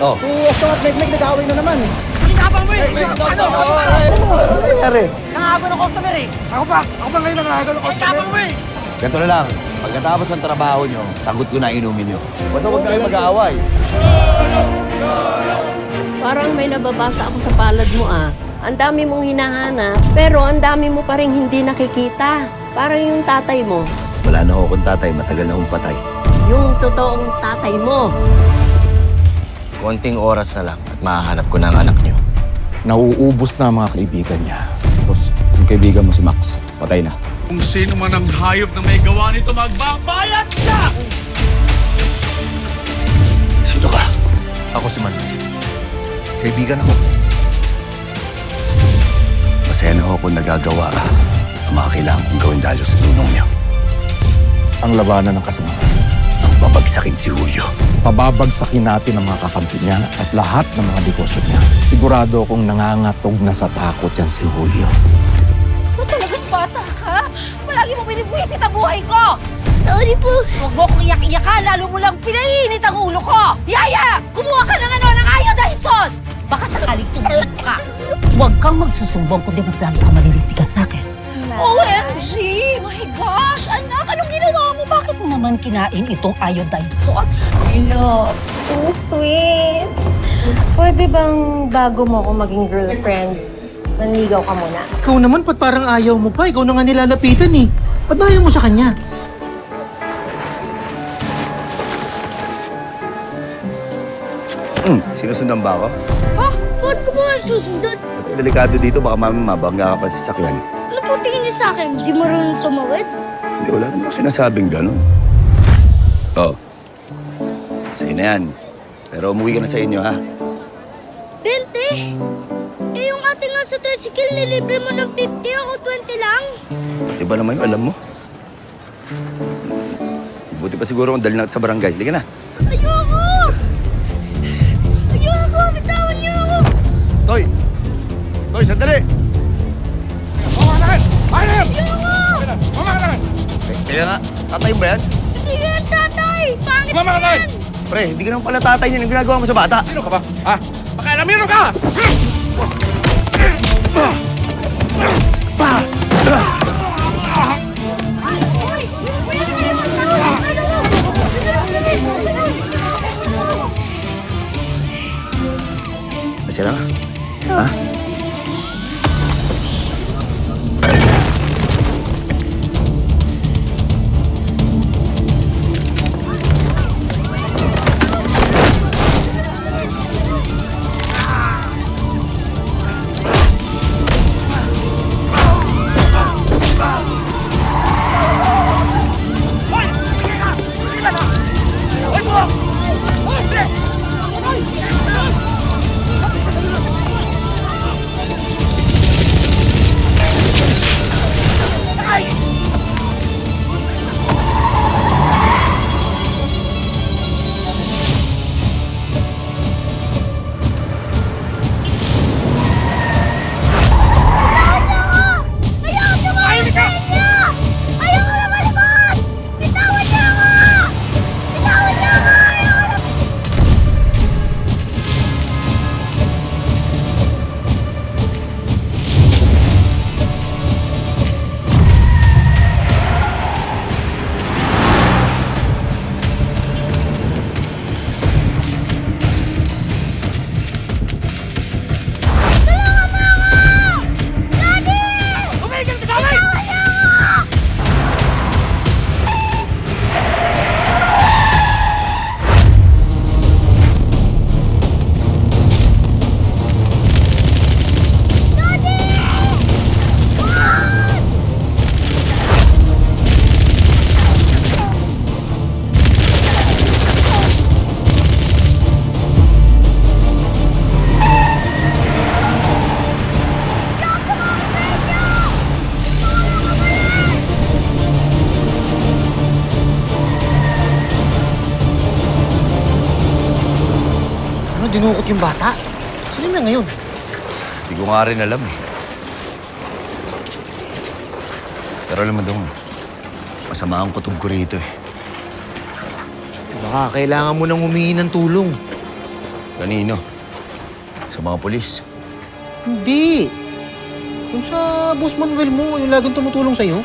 Oh. Si Estong at Megmeg nag-away na naman. Kinabang mo eh! Ano nangyari? Nangago ng customer eh! Ako pa ngayon nangahagal ng Kinabang mo eh! Ganito na lang. Pagkatapos ng trabaho nyo, sagot ko na inumin nyo. Basta huwag na kayo mag-aaway. Parang may nababasa ako sa palad mo Ang dami mong hinahanap, pero ang dami mo pa rin hindi nakikita. Parang yung tatay mo. Wala na ho akong tatay, matagal na akong patay. Yung totoong tatay mo. Konting oras na lang at mahahanap ko na ang anak niyo. Nauubos na ang mga kaibigan niya. Boss, yung kaibigan mo si Max, patay na. Kung sino man ang hayop na may gawa nito, magbabayad siya! Sino ka? Ako si Man. Kaibigan ako. Masaya na ho akong nagagawa ang mga kailangan kong gawin dahil sa tulong niyo. Ang labanan ng kasamahan. Ang babagsakin si Julio. Pababagsakin natin ang mga kakampi niya at lahat ng mga negosyo niya. Sigurado akong nangangatog na sa takot yan si Julio. Ikaw talagang bata ka. Palagi mo binibwisit ang buhay ko. Sorry po. Huwag mo kong iyak-iyakan, lalo mo lang pinainit ang ulo ko. Yaya! Kumuha ka ng ng iodizon! Baka sakaling tumulog ka. Huwag kang magsusumbong kundi mas lagi kang malilitigan sa akin. OMG! My gosh! Anak, anong ginawa mo? Bakit mo naman kinain itong iodizon? Hello. So sweet. Pwede bang bago mo ako maging girlfriend, nanligaw ka muna? Ikaw naman, ba't parang ayaw mo pa? Ikaw na nga nilalapitan eh. Ba't ayaw mo sa kanya? Sinusundan ba ako? Ha? Ba't ko ba susundan? Delikado dito, baka mabangga ka pa sa sakyan. Ano po tingin niyo sa akin? Di marunong tumawid? Hindi, wala naman ako sinasabing gano'n. Oh. Sa'yo na yan. Pero umuwi ka na sa inyo, ha? 20? Eh yung ate nga sa tricycle, nilibre mo ng 50, ako 20 lang. Pati ba naman yung alam mo? Buti pa siguro kung dali natin sa barangay. Halika na. Ayoko! Ayoko! Bitawan niyo ako! Toy! Toy, sandali! Kaya nga, tatay mo ba yan? Hindi ka ng tatay! Pangit Mama ka tayo! Pre, hindi ka naman pala tatay niyan. Ang ginagawa mo sa bata. Sino ka ba? Ha? Pakialamino ka! Masira ka? Ha? Dinukot yung bata. Sino na ngayon? Hindi ko nga rin alam eh. Pero alam mo dong, masama ang kutob ko rito eh. Baka kailangan mo nang humingi ng tulong. Kanino? Sa mga polis. Hindi. Yung sa Boss Manuel mo, yung laging tumutulong sa'yo.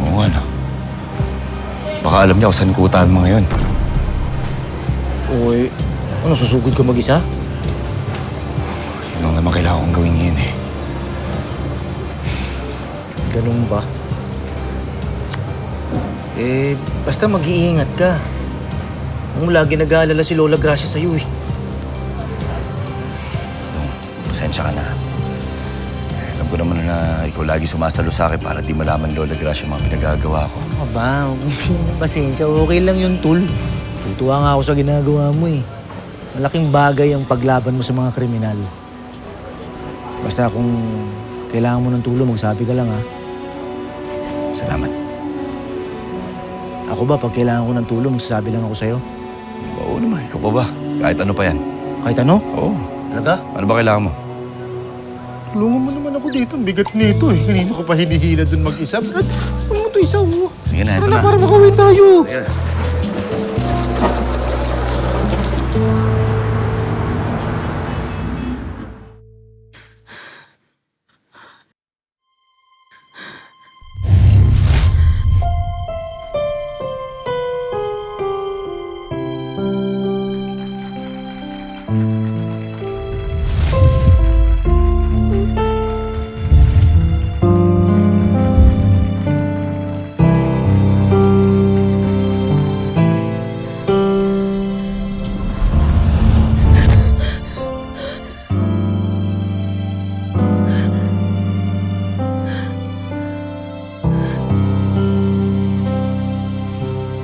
Oo nga, no? Baka alam niya kung saan kutaan mo ngayon. Uy, ano, susugod ka mag-isa? Yun lang naman kailangan kong gawin ngayon eh. Ganun ba? Eh, basta mag-iingat ka. Ang lagi nag-aalala si Lola Gracia sa'yo eh. Dong, pasensya ka na. Alam ko naman na ikaw lagi sumasalo sa akin para di malaman Lola Gracia mga pinagagawa ko. Ano ba? Pasensya, okay lang yun, Tul. Tutuwa nga ako sa ginagawa mo eh. Malaking bagay ang paglaban mo sa mga kriminal. Basta kung kailangan mo ng tulong, magsabi ka lang ha. Salamat. Ako ba, pag kailangan ko ng tulong, magsasabi lang ako sa'yo. Oo naman, ikaw pa ba? Kahit ano pa yan. Kahit ano? Oo. Talaga? Ano ba kailangan mo? Tulungan mo naman ako dito. Ang bigat nito eh. Kanina ko pa hinihila dun mag-isa. At ano mo ito isa mo? Sige na, ito Ano, na. para makawin tayo. Sige.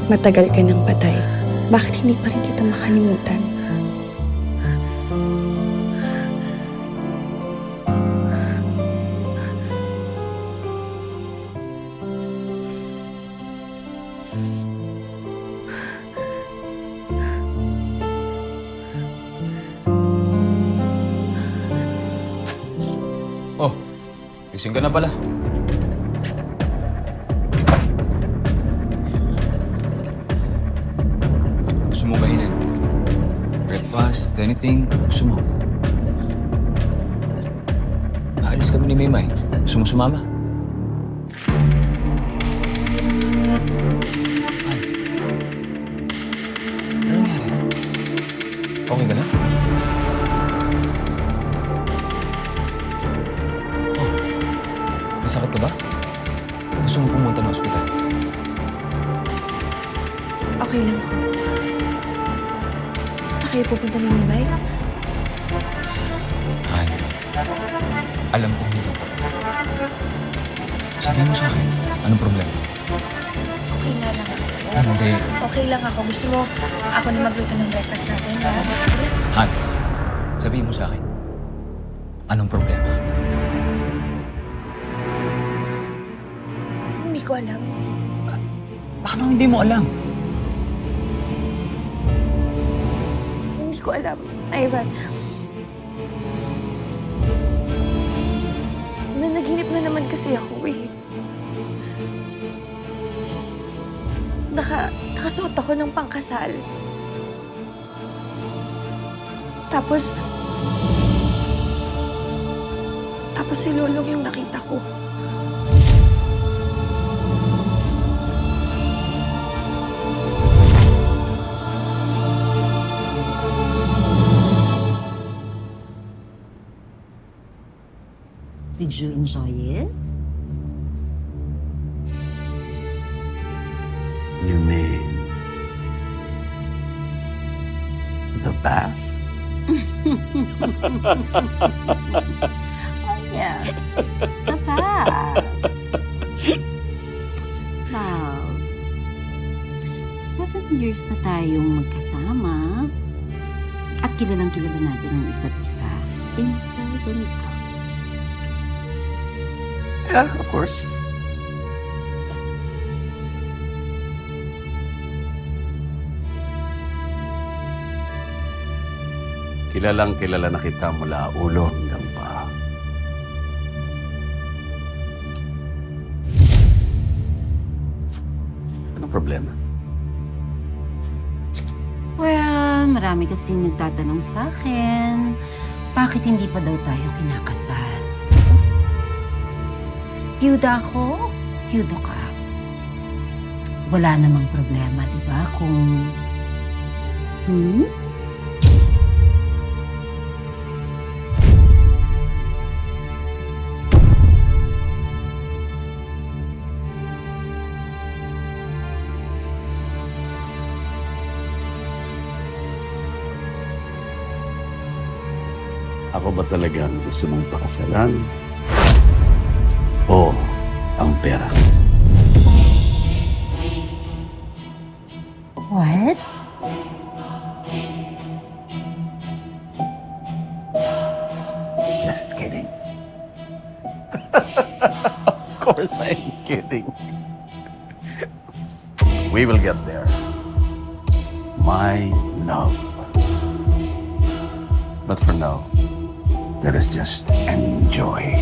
Matagal ka nang patay. Bakit hindi pa rin kita makalimutan? Oh, gising ka na pala. Gusto mo kainin? Breakfast, anything, gusto mo? Aalis kami ni Maymay. Gusto mo sumama? Ay. Ano nangyari? Okay ka lang? Oh, may sakit ka ba? Gusto mo pumunta ng ospital? Okay lang ko. Saan kayo pupunta ni Mimay? Han, alam kong hindi. Sabihin mo sa akin, anong problema? Okay nga lang ako. Hindi. Okay lang ako. Gusto mo ako na magluto ng breakfast natin, ha? Han, sabihin mo sa akin, anong problema? Hindi ko alam. Paano hindi mo alam? Hindi ko alam. Ivan. Nanaginip na naman kasi ako eh. Nakasuot ako ng pangkasal. Tapos si Lolong yung nakita ko. Did you enjoy it? You mean the bath? Yes, the bath. Love, 7 years na tayong magkasama at kilalang-kilala natin ang isa't isa inside and out. Yeah, of course. Kilalang kilala na kita mula ulo hanggang paa. Anong problema? Well, marami kasi nagtatanong sa akin, bakit hindi pa daw tayo kinakasal? Byuda ako, byudo ka. Wala namang problema, di ba? Kung... Ako ba talaga ang gusto mong pakasalan? O ang pera? What? Just kidding. Of course I'm kidding. We will get there. My love. But for now, let us just enjoy.